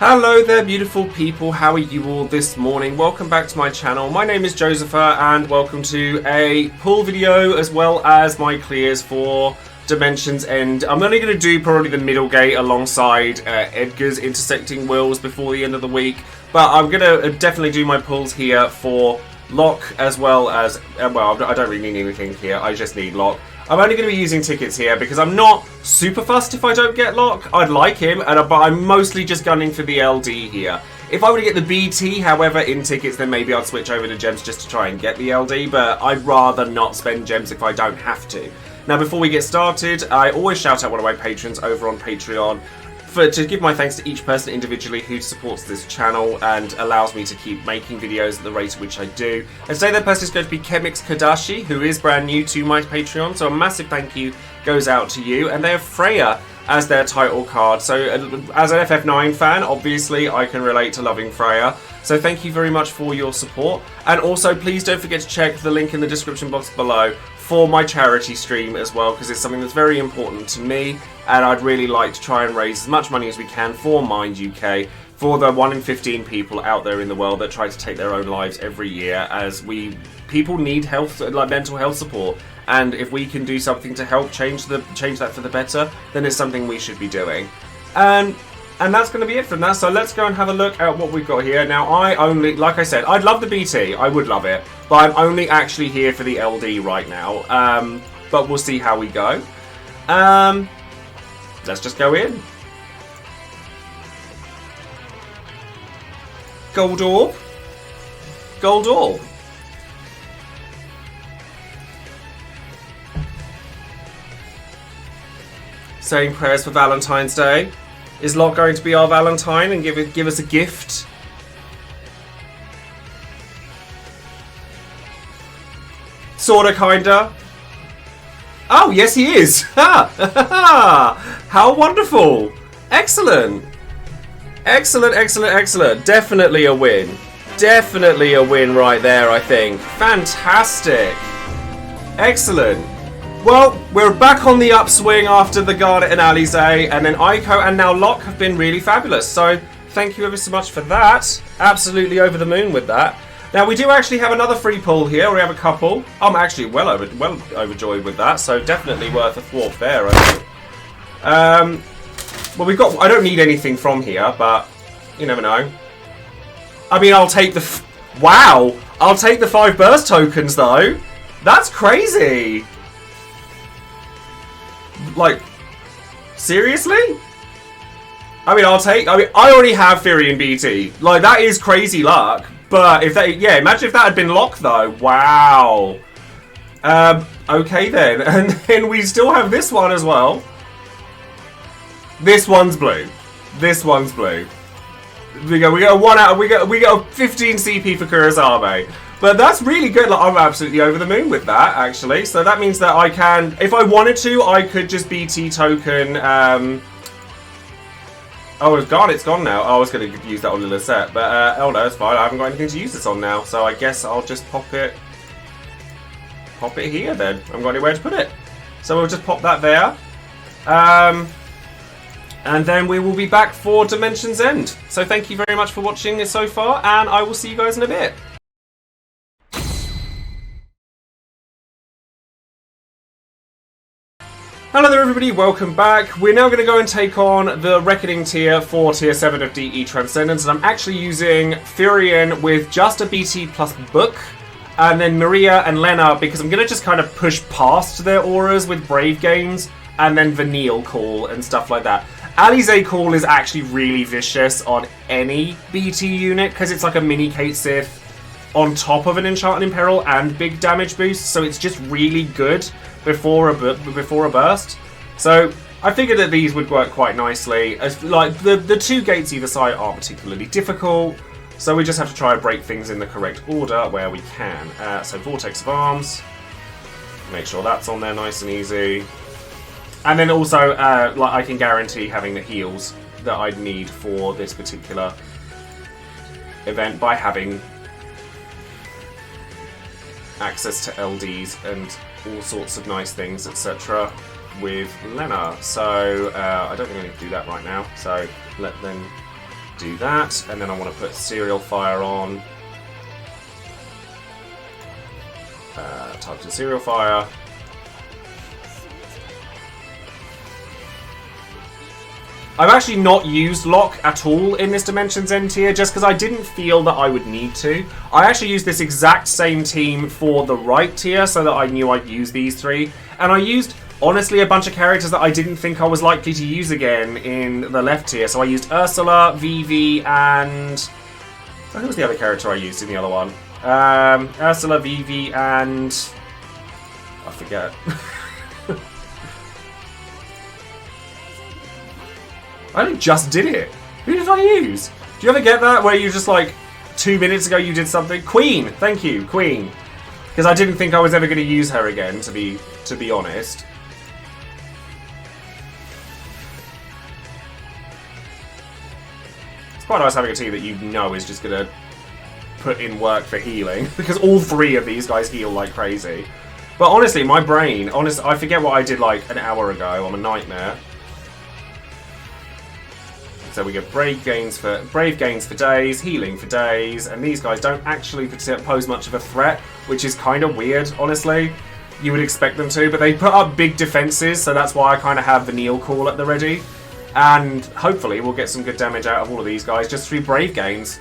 Hello there beautiful people, how are you all this morning? Welcome back to my channel. My name is Joesephyr and welcome to a pull video as well as my clears for Dimensions End. I'm only going to do probably the middle gate alongside Edgar's Intersecting Wills before the end of the week, but I'm going to definitely do my pulls here for Locke as well as, well, I don't really need anything here, I just need Locke. I'm only going to be using tickets here because I'm not super fussed if I don't get Locke. I'd like him, but I'm mostly just gunning for the LD here. If I were to get the BT, however, in tickets, then maybe I'd switch over to gems just to try and get the LD, but I'd rather not spend gems if I don't have to. Now, before we get started, I always shout out one of my patrons over on Patreon to give my thanks to each person individually who supports this channel and allows me to keep making videos at the rate at which I do. And today that person is going to be Chemix Kadashi, who is brand new to my Patreon, so a massive thank you goes out to you. And they have Freya as their title card, so as an FF9 fan, obviously I can relate to loving Freya. So thank you very much for your support. And also please don't forget to check the link in the description box below for my charity stream as well, because it's something that's very important to me and I'd really like to try and raise as much money as we can for Mind UK, for the 1 in 15 people out there in the world that try to take their own lives every year, as people need health, like mental health support, and if we can do something to help change that for the better, then it's something we should be doing. And that's going to be it from that. So let's go and have a look at what we've got here. Now, I only, like I said, I'd love the BT. I would love it. But I'm only actually here for the LD right now. But we'll see how we go. Let's just go in. Gold orb. Gold orb. Saying prayers for Valentine's Day. Is Locke going to be our Valentine and give us a gift? Sorta, kinda. Oh, yes he is! Ha! How wonderful! Excellent! Excellent, excellent, excellent. Definitely a win. Definitely a win right there, I think. Fantastic! Excellent. Well, we're back on the upswing after the Garnet and Alize, and then Aiko and now Locke have been really fabulous. So, thank you ever so much for that. Absolutely over the moon with that. Now, we do actually have another free pull here. We have a couple. I'm actually well overjoyed with that, so definitely worth a thwart there, I think. Well, we've got... I don't need anything from here, but you never know. I mean, I'll take the... Wow! I'll take the 5 burst tokens, though. That's crazy! Like, seriously? I mean, I already have Firion BT. Like, that is crazy luck. But if that, yeah, imagine if that had been Locke, though. Wow. Okay then. And then we still have this one as well. This one's blue. This one's blue. We get a 1 out. We get a 15 CP for Kurosame. But that's really good. Like, I'm absolutely over the moon with that, actually. So that means that I can, if I wanted to, I could just BT token. Oh, Garnet's gone now. Oh, I was going to use that on Lilith, but oh no, it's fine. I haven't got anything to use this on now, so I guess I'll just pop it here then. I haven't got anywhere to put it, so we'll just pop that there. And then we will be back for Dimensions End. So thank you very much for watching this so far, and I will see you guys in a bit. Hello there everybody, welcome back. We're now going to go and take on the Reckoning tier for tier 7 of DE Transcendence, and I'm actually using Firion with just a BT plus book, and then Maria and Lena, because I'm going to just kind of push past their auras with Brave Games, and then Vanille Call and stuff like that. Alize Call is actually really vicious on any BT unit, because it's like a mini Kate Sith on top of an Enchant and Imperil and big damage boost, so it's just really good before a burst. So I figured that these would work quite nicely. As like the 2 gates either side aren't particularly difficult, so we just have to try and break things in the correct order where we can. So Vortex of Arms, make sure that's on there nice and easy, and then also like I can guarantee having the heals that I'd need for this particular event by having access to LDs and all sorts of nice things, etc. with Lena. So I don't think I need to do that right now. So let them Do that, and then I want to put Serial Fire on. Type in Serial Fire. I've actually not used Locke at all in this Dimensions End tier, just because I didn't feel that I would need to. I actually used this exact same team for the right tier, so that I knew I'd use these three. And I used, honestly, a bunch of characters that I didn't think I was likely to use again in the left tier. So I used Ursula, Vivi, and... who was the other character I used in the other one? Ursula, Vivi, and... I forget. I only just did it. Who did I use? Do you ever get that where you just like 2 minutes ago you did something? Queen, thank you, Queen. Because I didn't think I was ever going to use her again, to be honest. It's quite nice having a team that you know is just going to put in work for healing, because all three of these guys heal like crazy. But honestly, my brain, I forget what I did like an hour ago. I'm a nightmare. So we get brave gains for days, healing for days, and these guys don't actually pose much of a threat, which is kind of weird, honestly. You would expect them to, but they put up big defenses, so that's why I kind of have the Neil call at the ready. And hopefully we'll get some good damage out of all of these guys just through brave gains.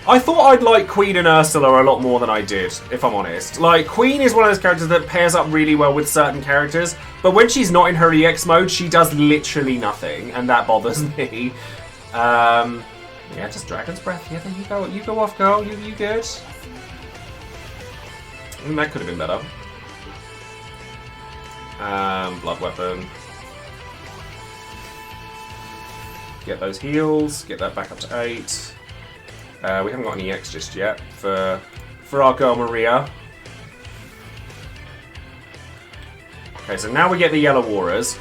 I thought I'd like Queen and Ursula a lot more than I did, if I'm honest. Like, Queen is one of those characters that pairs up really well with certain characters, but when she's not in her EX mode, she does literally nothing, and that bothers me. Yeah, just Dragon's Breath. Yeah, there you go. You go off, girl. You good? That could have been better. Blood Weapon. Get those heals. Get that back up to 8. We haven't got any EX just yet for our girl Maria. Okay, so now we get the yellow auras.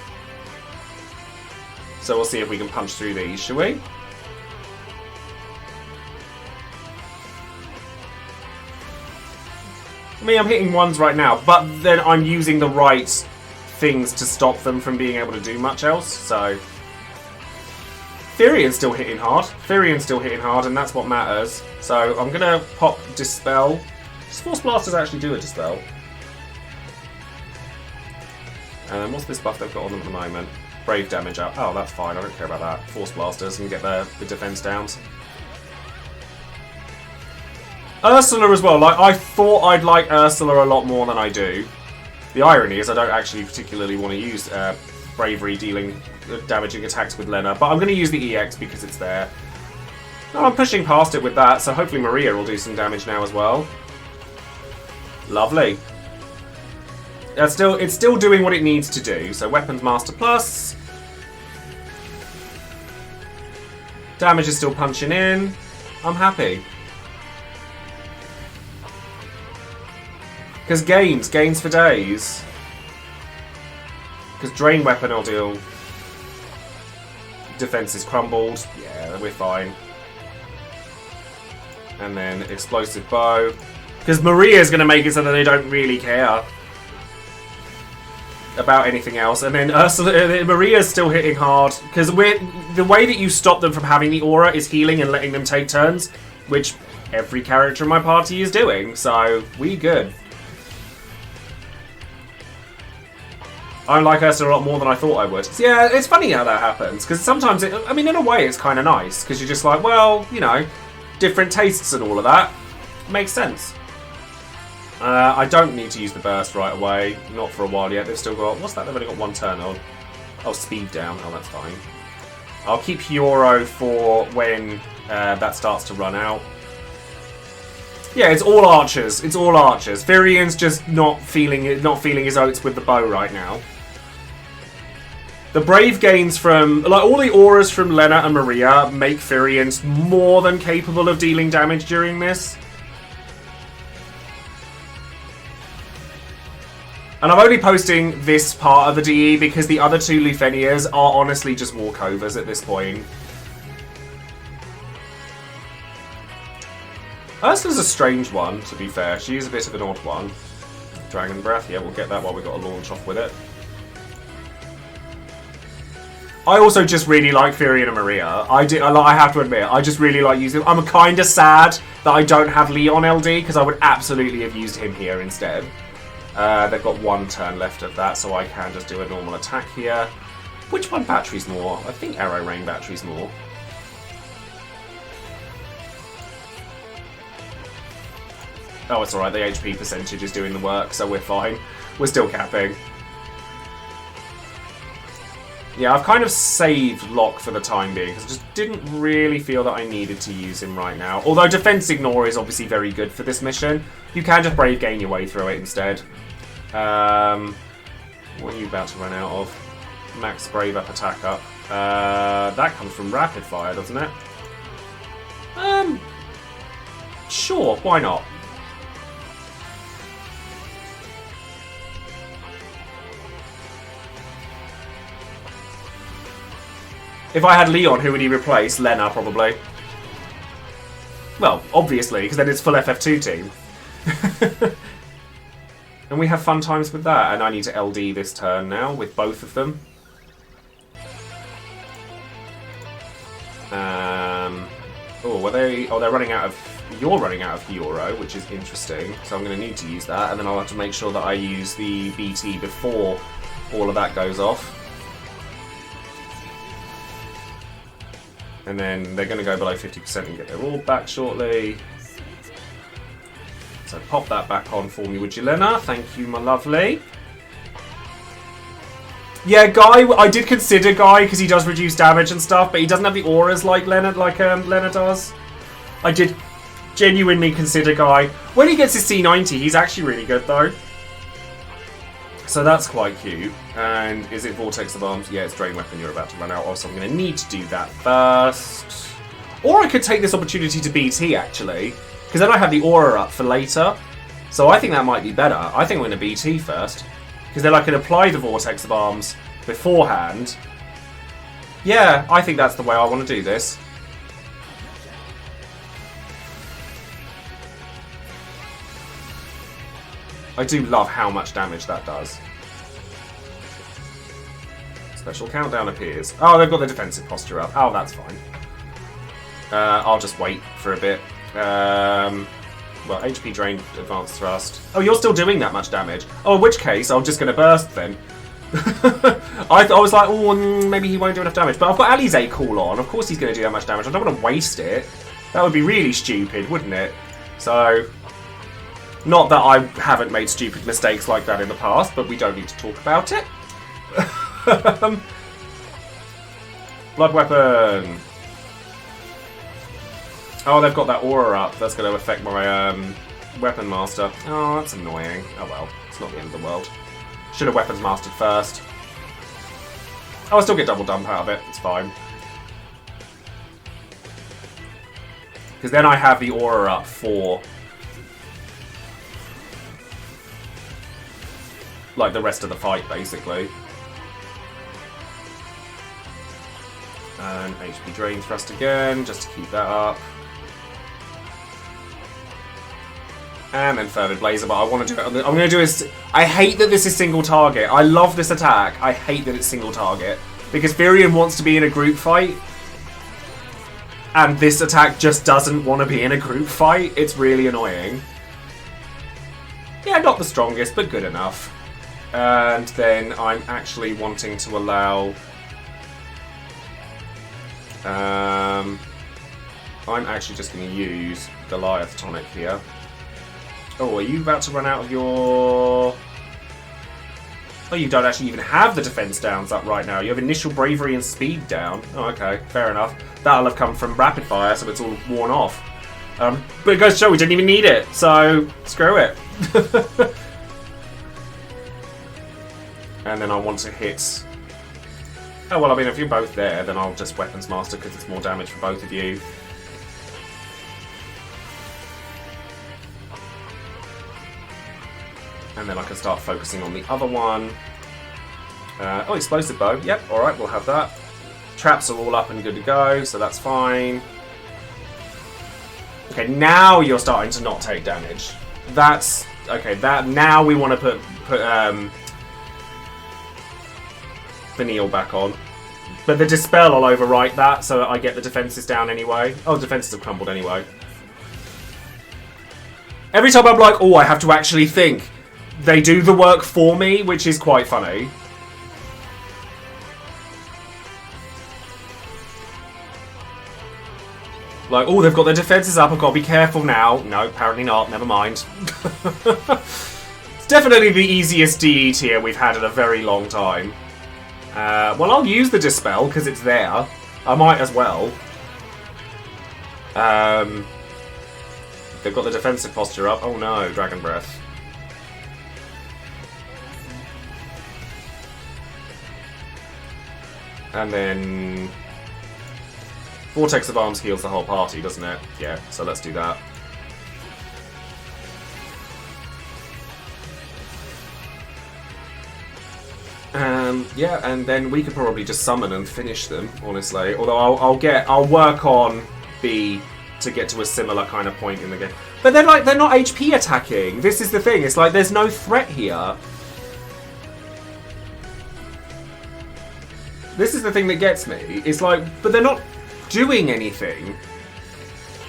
So we'll see if we can punch through these, shall we? I mean, I'm hitting ones right now, but then I'm using the right things to stop them from being able to do much else, so... Therian's still hitting hard, and that's what matters. So I'm going to pop Dispel. Does Force Blasters actually do a Dispel? What's this buff they've got on them at the moment? Brave damage up. Oh, that's fine. I don't care about that. Force Blasters and get the defense downs. Ursula as well. Like, I thought I'd like Ursula a lot more than I do. The irony is I don't actually particularly want to use Bravery dealing damaging attacks with Lena, but I'm going to use the EX because it's there. No, I'm pushing past it with that, so hopefully Maria will do some damage now as well. Lovely. It's still doing what it needs to do. So Weapons Master Plus. Damage is still punching in. I'm happy. Because gains for days. Because Drain Weapon will deal. Defense is crumbled. Yeah, we're fine. And then Explosive Bow. Because Maria's going to make it so that they don't really care about anything else. And then Maria's still hitting hard. Because the way that you stop them from having the aura is healing and letting them take turns. Which every character in my party is doing. So, we good. I like Ursula a lot more than I thought I would. So yeah, it's funny how that happens, because sometimes, I mean, in a way it's kind of nice, because you're just like, well, you know, different tastes and all of that. Makes sense. I don't need to use the burst right away, not for a while yet. They've still got, what's that? They've only got one turn on. Oh, speed down. Oh, that's fine. I'll keep Hyoro for when that starts to run out. Yeah, it's all archers. It's all archers. Therian's just not feeling his oats with the bow right now. The brave gains from, like, all the auras from Lena and Maria make Therians more than capable of dealing damage during this. And I'm only posting this part of the DE because the other two Lufenias are honestly just walkovers at this point. Ursula's a strange one, to be fair. She is a bit of an odd one. Dragon Breath, yeah, we'll get that while we've got a launch off with it. I also just really like Fury and Maria. I have to admit, I just really like using them. I'm kind of sad that I don't have Leon LD, because I would absolutely have used him here instead. They've got 1 turn left of that, so I can just do a normal attack here. Which one batteries more? I think Arrow Rain batteries more. Oh, it's alright, the HP percentage is doing the work, so we're fine. We're still capping. Yeah, I've kind of saved Locke for the time being, because I just didn't really feel that I needed to use him right now. Although Defense Ignore is obviously very good for this mission. You can just Brave Gain your way through it instead. What are you about to run out of? Max Brave up, attack up. That comes from Rapid Fire, doesn't it? Sure, why not? If I had Leon, who would he replace? Lena, probably. Well, obviously, because then it's full FF2 team. And we have fun times with that. And I need to LD this turn now with both of them. Oh, were they? Oh, they're running out of... You're running out of Euro, which is interesting. So I'm going to need to use that. And then I'll have to make sure that I use the BT before all of that goes off. And then they're going to go below 50% and get their orb back shortly. So pop that back on for me, would you, Lena? Thank you, my lovely. Yeah, Guy, I did consider Guy because he does reduce damage and stuff, but he doesn't have the auras like Lena does. I did genuinely consider Guy. When he gets his C90, he's actually really good, though. So that's quite cute. And is it Vortex of Arms? Yeah, it's Drain Weapon you're about to run out of, so I'm going to need to do that first. Or I could take this opportunity to BT, actually, because then I have the aura up for later. So I think that might be better. I think I'm going to BT first, because then I can apply the Vortex of Arms beforehand. Yeah, I think that's the way I want to do this. I do love how much damage that does. Special countdown appears. Oh, they've got the defensive posture up. Oh, that's fine. I'll just wait for a bit. Well, HP drain, advanced thrust. Oh, you're still doing that much damage. Oh, in which case, I'm just going to burst then. I was like, oh, maybe he won't do enough damage. But I've got Alize Call on. Of course he's going to do that much damage. I don't want to waste it. That would be really stupid, wouldn't it? So... Not that I haven't made stupid mistakes like that in the past, but we don't need to talk about it. Blood Weapon. Oh, they've got that aura up. That's going to affect my Weapon Master. Oh, that's annoying. Oh well, it's not the end of the world. Should have Weapons Mastered first. Oh, I still get double dump out of it. It's fine. Because then I have the aura up for... like the rest of the fight, basically. And HP Drain Thrust again, just to keep that up. And then Fervid Blazer, but I want to do it. I'm going to do it. I hate that this is single target. I love this attack. I hate that it's single target. Because Virion wants to be in a group fight. And this attack just doesn't want to be in a group fight. It's really annoying. Yeah, not the strongest, but good enough. And then I'm actually wanting to allow... I'm actually just going to use Goliath Tonic here. Oh, are you about to run out of your... Oh, you don't actually even have the defense downs up right now. You have initial bravery and speed down. Oh, okay, fair enough. That'll have come from rapid fire, so it's all worn off. But it goes to show we didn't even need it, so screw it. And then I want to hit... Oh, well, I mean, if you're both there, then I'll just Weapons Master because it's more damage for both of you. And then I can start focusing on the other one. Oh, Explosive Bow. Yep, alright, we'll have that. Traps are all up and good to go, so that's fine. Okay, now you're starting to not take damage. That's... Okay, that... Now we want to put Vanille back on. But the Dispel will overwrite that, so I get the defenses down anyway. Oh, defenses have crumbled anyway. Every time I'm like, oh, I have to actually think. They do the work for me, which is quite funny. Like, oh, they've got their defenses up, I've got to be careful now. No, apparently not, never mind. It's definitely the easiest DE tier we've had in a very long time. Well, I'll use the Dispel, because it's there. I might as well. They've got the defensive posture up. Oh no, Dragon Breath. And then... Vortex of Arms heals the whole party, doesn't it? Yeah, so let's do that. Yeah, and then we could probably just summon and finish them, honestly. Although I'll work on B to get to a similar kind of point in the game. But they're not HP attacking. This is the thing. It's like there's no threat here. This is the thing that gets me. It's like, but they're not doing anything.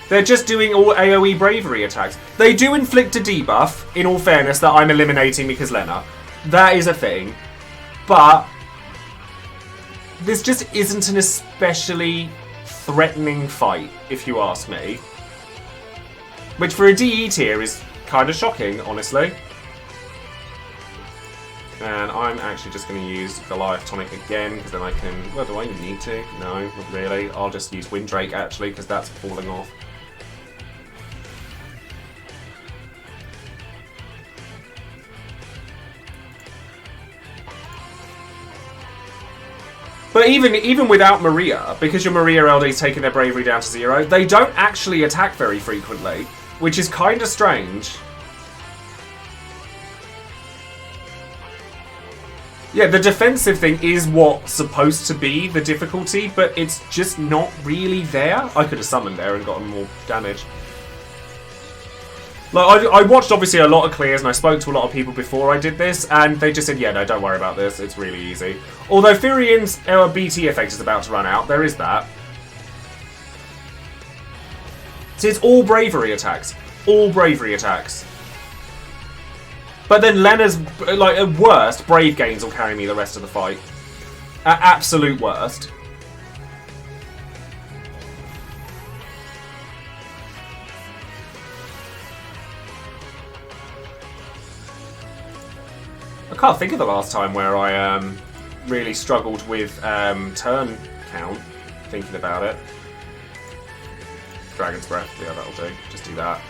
They're just doing all AoE bravery attacks. They do inflict a debuff, in all fairness, that I'm eliminating because Lena. That is a thing. But this just isn't an especially threatening fight, if you ask me. Which for a DE tier is kind of shocking, honestly. And I'm actually just going to use Goliath Tonic again, because then I can... Well, do I even need to? No, not really. I'll just use Windrake, actually, because that's falling off. But even without Maria, because your Maria LD's taking their bravery down to 0, they don't actually attack very frequently, which is kind of strange. Yeah, the defensive thing is what's supposed to be the difficulty, but it's just not really there. I could have summoned there and gotten more damage. Like, I watched, obviously, a lot of clears, and I spoke to a lot of people before I did this, and they just said, yeah, no, don't worry about this, it's really easy. Although Firian's BT effect is about to run out, there is that. See, it's all bravery attacks. All bravery attacks. But then Lena's, like, at worst, Brave Gains will carry me the rest of the fight. At absolute worst. I can't think of the last time where I really struggled with turn count, thinking about it. Dragon's Breath, yeah, that'll do. Just do that.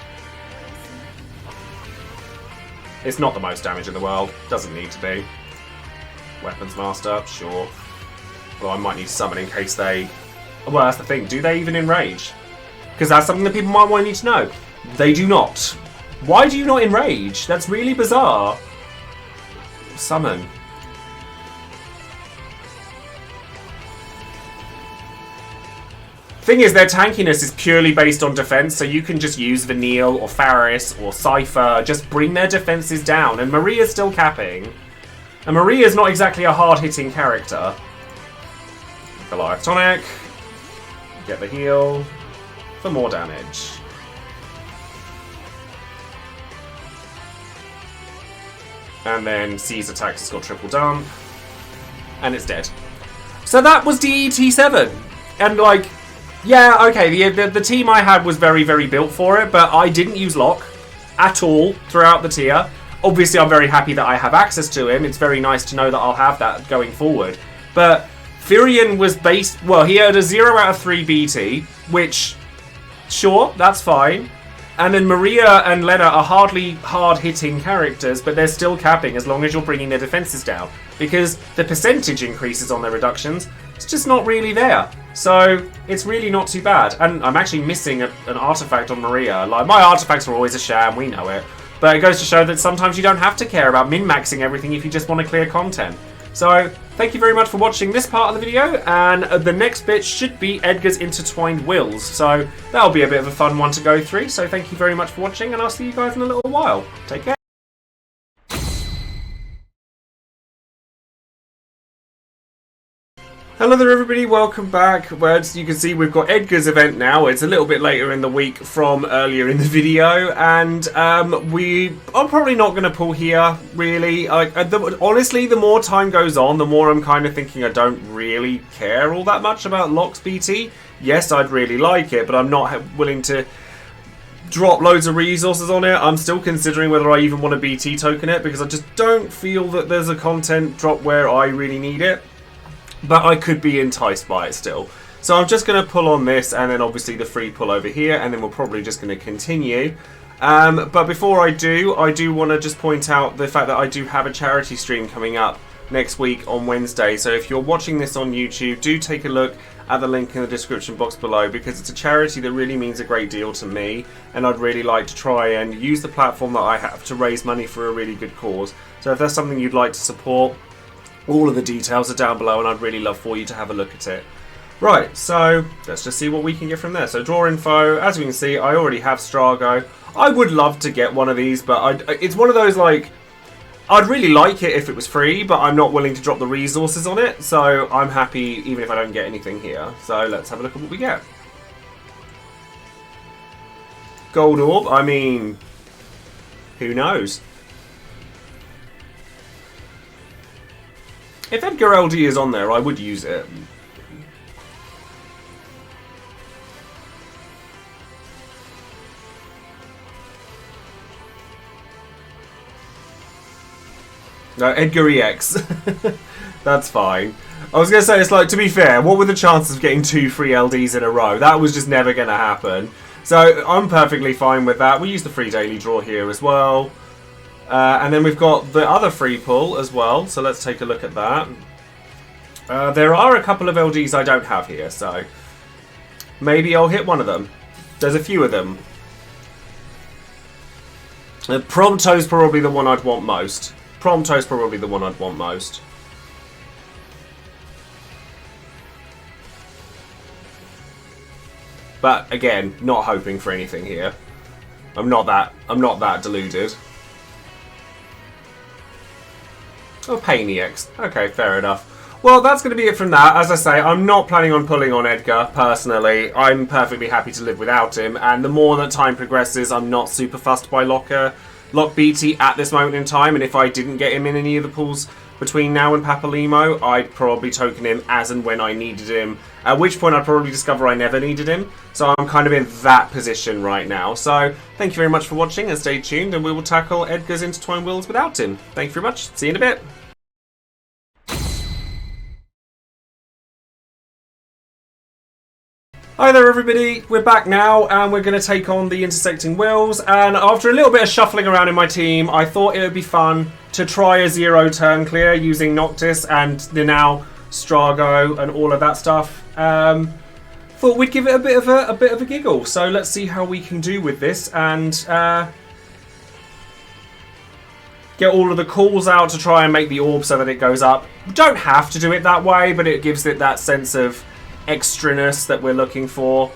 It's not the most damage in the world. Doesn't need to be. Weapons Master, sure. Well, I might need to summon in case they... Well, that's the thing. Do they even enrage? Because that's something that people might want to need to know. They do not. Why do you not enrage? That's really bizarre. Summon. Thing is, their tankiness is purely based on defense, so you can just use Vanille or Faris or Cypher, just bring their defenses down, and Maria's still capping. And Maria's not exactly a hard-hitting character. Goliath Tonic. Get the heal for more damage. And then C's attacks has got triple dump. And it's dead. So that was DET7. And like, yeah, okay, the team I had was very, very built for it, but I didn't use Locke at all throughout the tier. Obviously, I'm very happy that I have access to him. It's very nice to know that I'll have that going forward. But Firian was based... Well, he had a 0 out of 3 BT, which, sure, that's fine. And then Maria and Lena are hardly hard-hitting characters, but they're still capping as long as you're bringing their defenses down. Because the percentage increases on their reductions, it's just not really there. So, it's really not too bad. And I'm actually missing an artifact on Maria. Like, my artifacts are always a sham, we know it. But it goes to show that sometimes you don't have to care about min-maxing everything if you just want to clear content. So, thank you very much for watching this part of the video, and the next bit should be Edgar's Intertwined Wills. So, that'll be a bit of a fun one to go through. So, thank you very much for watching, and I'll see you guys in a little while. Take care. Hello there everybody, welcome back. Well, as you can see, we've got Edgar's event now. It's a little bit later in the week from earlier in the video, and I'm probably not going to pull here, really. Honestly, the more time goes on, the more I'm kind of thinking I don't really care all that much about Locke's BT. Yes, I'd really like it, but I'm not willing to drop loads of resources on it. I'm still considering whether I even want to BT token it, because I just don't feel that there's a content drop where I really need it. But I could be enticed by it still. So I'm just going to pull on this, and then obviously the free pull over here, and then we're probably just going to continue. But before I do want to just point out the fact that I do have a charity stream coming up next week on Wednesday. So if you're watching this on YouTube, do take a look at the link in the description box below, because it's a charity that really means a great deal to me, and I'd really like to try and use the platform that I have to raise money for a really good cause. So if there's something you'd like to support, all of the details are down below, and I'd really love for you to have a look at it. Right, so let's just see what we can get from there. So draw info, as we can see, I already have Strago. I would love to get one of these, but it's one of those, like, I'd really like it if it was free, but I'm not willing to drop the resources on it, so I'm happy even if I don't get anything here. So let's have a look at what we get. Gold orb, I mean, who knows? If Edgar LD is on there, I would use it. No, Edgar EX. That's fine. I was going to say, it's like, to be fair, what were the chances of getting 2 free LDs in a row? That was just never going to happen. So I'm perfectly fine with that. We use the free daily draw here as well. And then we've got the other free pull as well, so let's take a look at that. There are a couple of LDs I don't have here, so maybe I'll hit one of them. There's a few of them. Prompto's probably the one I'd want most. Prompto's probably the one I'd want most. But again, not hoping for anything here. I'm not that deluded. Oh, Pain EX. Okay, fair enough. Well, that's going to be it from that. As I say, I'm not planning on pulling on Edgar, personally. I'm perfectly happy to live without him, and the more that time progresses, I'm not super fussed by Locke BT at this moment in time, and if I didn't get him in any of the pulls between now and Papalimo, I'd probably token him as and when I needed him, at which point I'd probably discover I never needed him. So I'm kind of in that position right now. So thank you very much for watching, and stay tuned, and we will tackle Edgar's Intertwined Wills without him. Thank you very much. See you in a bit. Hi there everybody, we're back now, and we're going to take on the Intersecting Wills, and after a little bit of shuffling around in my team, I thought it would be fun to try a 0 turn clear using Noctis and the now Strago and all of that stuff. Thought we'd give it a bit of a giggle, so let's see how we can do with this, and get all of the calls out to try and make the orb so that it goes up. We don't have to do it that way, but it gives it that sense of extraness that we're looking for.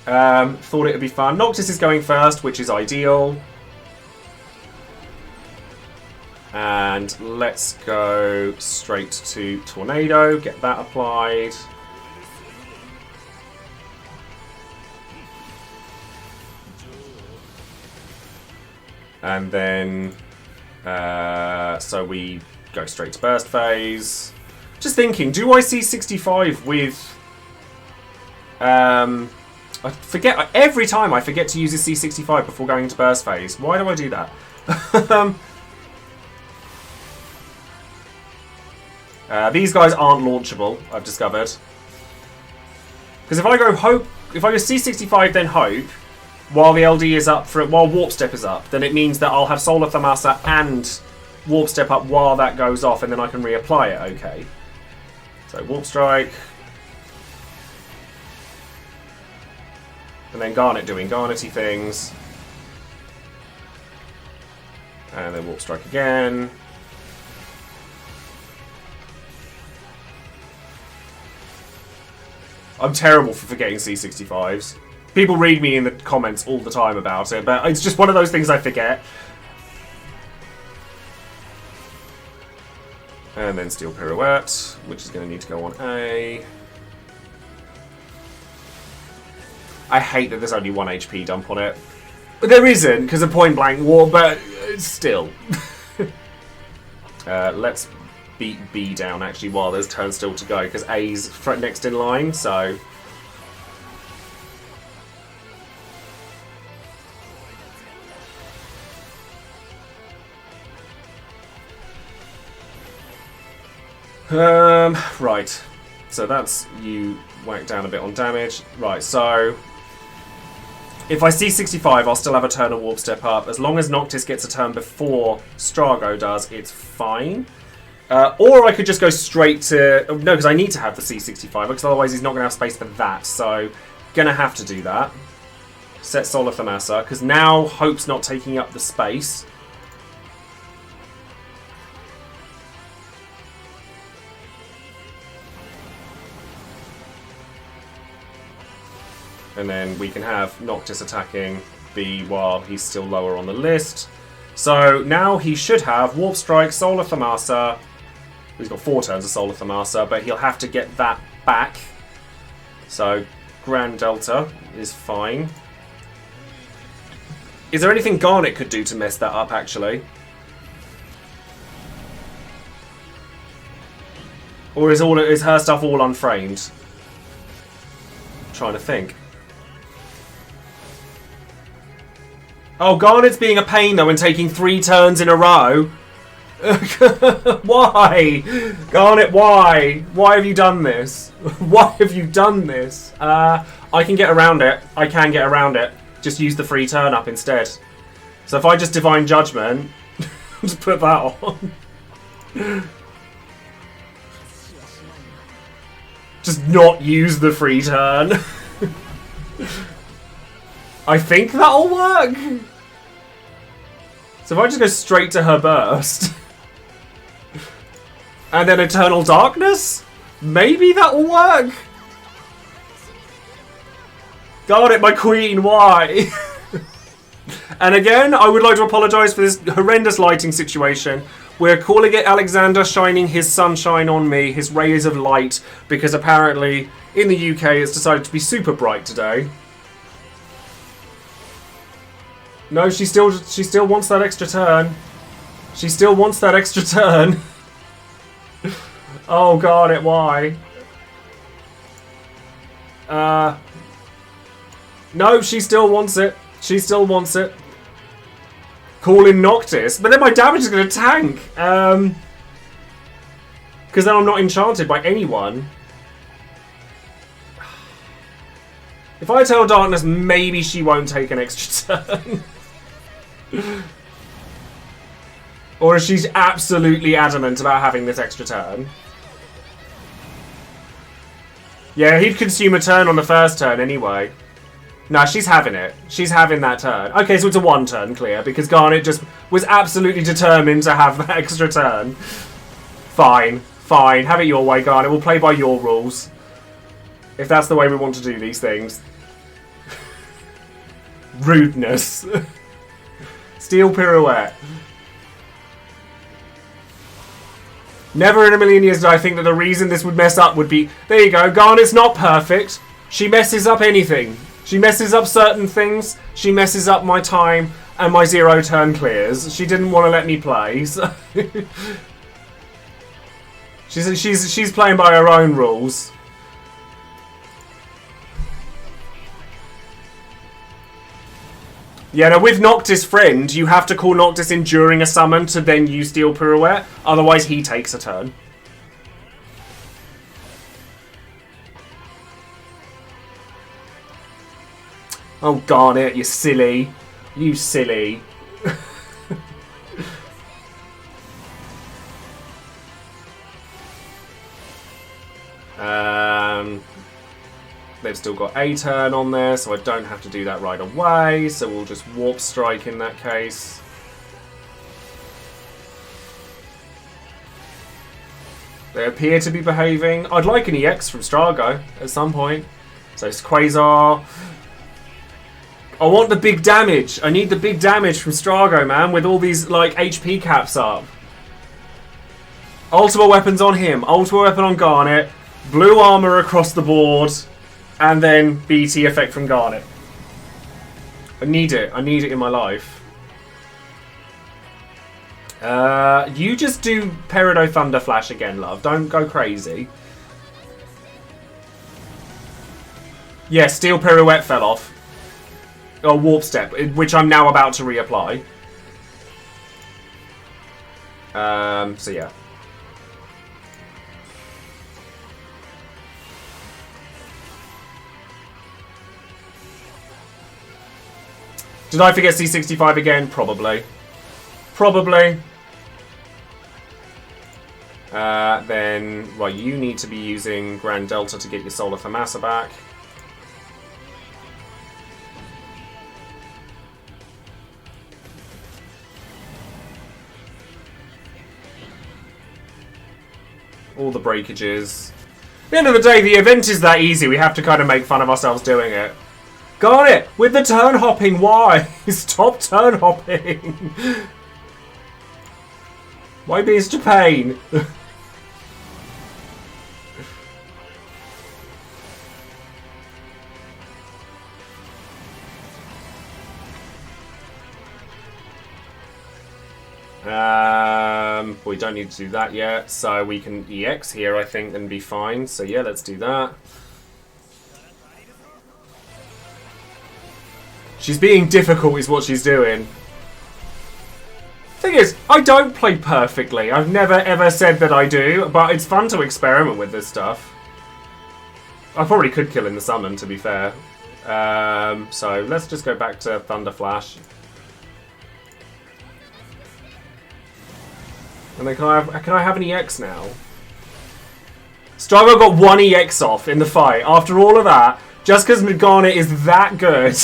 Thought it would be fun. Noctis is going first, which is ideal. And let's go straight to Tornado, get that applied. And then, so we go straight to burst phase. Just thinking, do I see 65 with... I forget, every time I forget to use a C65 before going into burst phase. Why do I do that? These guys aren't launchable, I've discovered. Because if I go C65 then hope, while the LD is up, while Warp Step is up, then it means that I'll have Solar Thermasa and Warp Step up while that goes off, and then I can reapply it, okay. So Warp Strike. And then Garnet doing Garnety things. And then Warp Strike again. I'm terrible for forgetting C65s. People read me in the comments all the time about it, but it's just one of those things I forget. And then Steel Pirouette, which is going to need to go on A. I hate that there's only 1 HP dump on it. But there isn't, because of Point Blank War, but still. Let's beat B down, actually, while there's turn still to go, because A's next in line, so... Right. So that's you whack down a bit on damage. Right, so... If I see 65, I'll still have a turn of Warp Step up. As long as Noctis gets a turn before Strago does, it's fine. Or I could just go straight to... No, because I need to have the C65, because otherwise he's not going to have space for that. So, gonna have to do that. Set Solar Thamasa, because now Hope's not taking up the space. And then we can have Noctis attacking B while he's still lower on the list. So now he should have Warp Strike, Solar Thamasa. He's got 4 turns of Solar Thamasa, but he'll have to get that back. So Grand Delta is fine. Is there anything Garnet could do to mess that up, actually? Or is her stuff all unframed? I'm trying to think. Oh, Garnet's being a pain, though, and taking 3 turns in a row. Why? Garnet, why? Why have you done this? Why have you done this? I can get around it. I can get around it. Just use the free turn up instead. So if I just Divine Judgment, just put that on. Just not use the free turn. I think that'll work. So if I just go straight to her burst, and then Eternal Darkness, maybe that will work. Got it, my queen, why? And again, I would like to apologise for this horrendous lighting situation. We're calling it Alexander shining his sunshine on me, his rays of light, because apparently in the UK it's decided to be super bright today. No, she still wants that extra turn. She still wants that extra turn. Oh god, why? No, she still wants it. She still wants it. Call in Noctis, but then my damage is going to tank. Because then I'm not enchanted by anyone. If I tell Darkness, maybe she won't take an extra turn. Or is she absolutely adamant about having this extra turn? Yeah, he'd consume a turn on the first turn anyway. No, she's having it. She's having that turn. Okay, so it's a 1 turn clear, because Garnet just was absolutely determined to have that extra turn. Fine. Fine. Have it your way, Garnet. We'll play by your rules. If that's the way we want to do these things. Rudeness. Steel Pirouette. Never in a million years did I think that the reason this would mess up would be... There you go. Garnet's not perfect. She messes up anything. She messes up certain things. She messes up my time and my 0 turn clears. She didn't want to let me play. So she's playing by her own rules. Yeah, now with Noctis Friend, you have to call Noctis in during a summon to then use Steel Pirouette. Otherwise, he takes a turn. Oh, Garnet, you silly. You silly. They've still got a turn on there, so I don't have to do that right away. So we'll just Warp Strike in that case. They appear to be behaving. I'd like an EX from Strago at some point. So it's Quasar. I want the big damage. I need the big damage from Strago, man, with all these like HP caps up. Ultimate weapons on him. Ultimate weapon on Garnet. Blue armor across the board. And then BT effect from Garnet. I need it. I need it in my life. You just do Peridot Thunder Flash again, love. Don't go crazy. Yeah, Steel Pirouette fell off. Oh, Warp Step, which I'm now about to reapply. So yeah. Did I forget C65 again? Probably. Probably. Then, well, you need to be using Grand Delta to get your Solar Thamasa back. All the breakages. At the end of the day, the event is that easy. We have to kind of make fun of ourselves doing it. Got it! With the turn hopping, why? Stop turn hopping! Why be such a pain? We don't need to do that yet, so we can EX here, I think, and be fine. So yeah, let's do that. She's being difficult is what she's doing. Thing is, I don't play perfectly. I've never ever said that I do, but it's fun to experiment with this stuff. I probably could kill in the summon, to be fair. So let's just go back to Thunder Flash. And then can I have an EX now? Strago got 1 EX off in the fight. After all of that, just because Garnet is that good,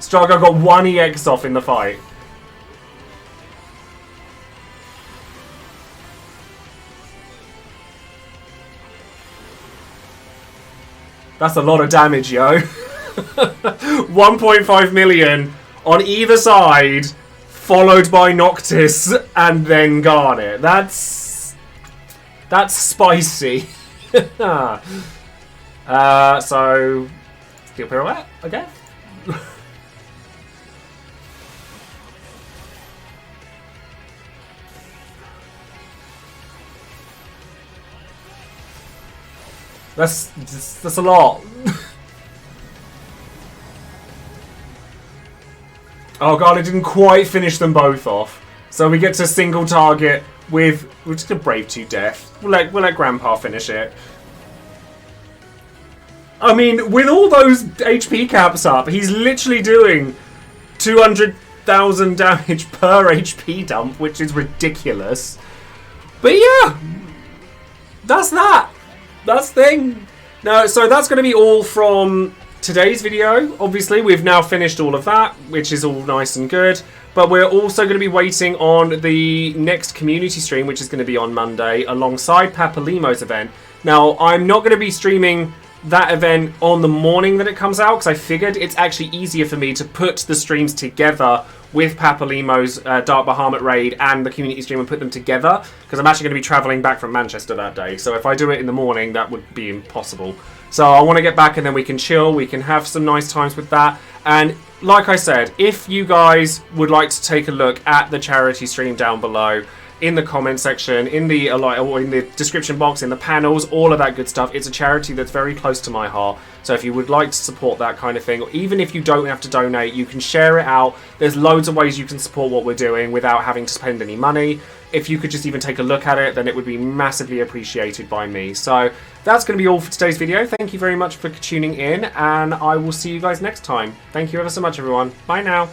Strago got 1 EX off in the fight. That's a lot of damage, yo. 1.5 million on either side, followed by Noctis and then Garnet. That's spicy. So Steel Pirouette, okay. That's a lot. Oh god, it didn't quite finish them both off. So we get to single target with... We're just gonna Brave to death. We'll let Grandpa finish it. I mean, with all those HP caps up, he's literally doing 200,000 damage per HP dump, which is ridiculous. But yeah, that's that. That's the thing. No, so that's going to be all from today's video. Obviously, we've now finished all of that, which is all nice and good. But we're also going to be waiting on the next community stream, which is going to be on Monday, alongside Papalimo's event. Now, I'm not going to be streaming that event on the morning that it comes out, because I figured it's actually easier for me to put the streams together with Papalimo's Dark Bahamut raid and the community stream and put them together, because I'm actually going to be travelling back from Manchester that day. So if I do it in the morning, that would be impossible. So I want to get back and then we can chill, we can have some nice times with that. And like I said, if you guys would like to take a look at the charity stream down below, in the comment section, in the or in the description box, in the panels, all of that good stuff. It's a charity that's very close to my heart. So if you would like to support that kind of thing, or even if you don't have to donate, you can share it out. There's loads of ways you can support what we're doing without having to spend any money. If you could just even take a look at it, then it would be massively appreciated by me. So that's going to be all for today's video. Thank you very much for tuning in, and I will see you guys next time. Thank you ever so much, everyone. Bye now.